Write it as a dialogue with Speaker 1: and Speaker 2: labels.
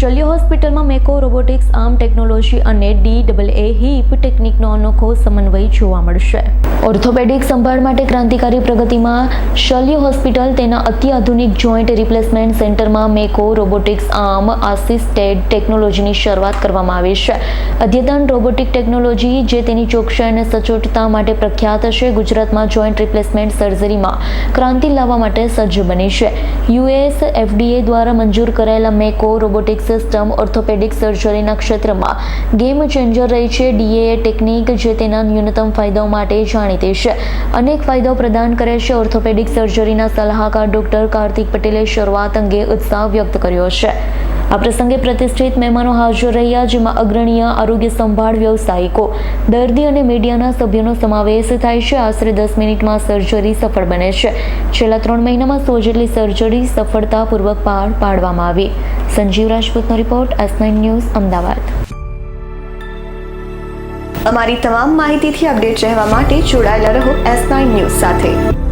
Speaker 1: શલ્ય હોસ્પિટલમાં મેકો robotics arm technology અને DAA heap ટેકનિકનો અનોખો સમન્વય જોવા મળશે. ઓર્થોપેડિક સંભાળ માટે ક્રાંતિકારી પ્રગતિમાં શલ્ય હોસ્પિટલ તેના અત્યાધુનિક જોઈન્ટ રિપ્લેસમેન્ટ સેન્ટરમાં મેકો રોબોટિક્સ આર્મ આસિસ્ટેડ ટેકનોલોજીની શરૂઆત કરવામાં આવી છે. અદ્યતન રોબોટિક ટેકનોલોજી જે તેની ચોકસાઈ અને સચોટતા માટે પ્રખ્યાત છે, ગુજરાતમાં જોઈન્ટ રિપ્લેસમેન્ટ સર્જરીમાં ક્રાંતિ લાવવા માટે સજ્જ બની છે. US FDA દ્વારા મંજૂર કરાયેલા મેકો રોબોટિક સિસ્ટમ ઓર્થોપેડિક સર્જરીના ક્ષેત્રમાં ગેમ ચેન્જર રહી છે. DAA ટેકનિક જે તેના ન્યૂનતમ ફાયદાઓ માટે જાણીતી છે, અનેક ફાયદાઓ પ્રદાન કરે છે. ઓર્થોપેડિક સર્જરીના સલાહકાર ડોક્ટર કાર્તિક પટેલે શરૂઆત અંગે ઉત્સાહ વ્યક્ત કર્યો છે. આ પ્રસંગે પ્રતિષ્ઠિત મહેમાનો હાજર રહ્યા, જેમાં અગ્રણીય આરોગ્ય સંભાળ વ્યવસાયિકો, દર્દી અને મીડિયાના સભ્યોનો સમાવેશ થાય છે. આશરે 10 મિનિટમાં સર્જરી સફળ બને છે. છેલ્લા 3 મહિનામાં 100 જેટલી સર્જરી સફળતાપૂર્વક પાર પાડવામાં આવી. સંજીવ રાજપૂતનો રિપોર્ટ, S9 ન્યૂઝ, અમદાવાદ.
Speaker 2: અમારી તમામ માહિતીથી અપડેટ રહેવા માટે જોડાયેલા રહો S9 ન્યૂઝ સાથે.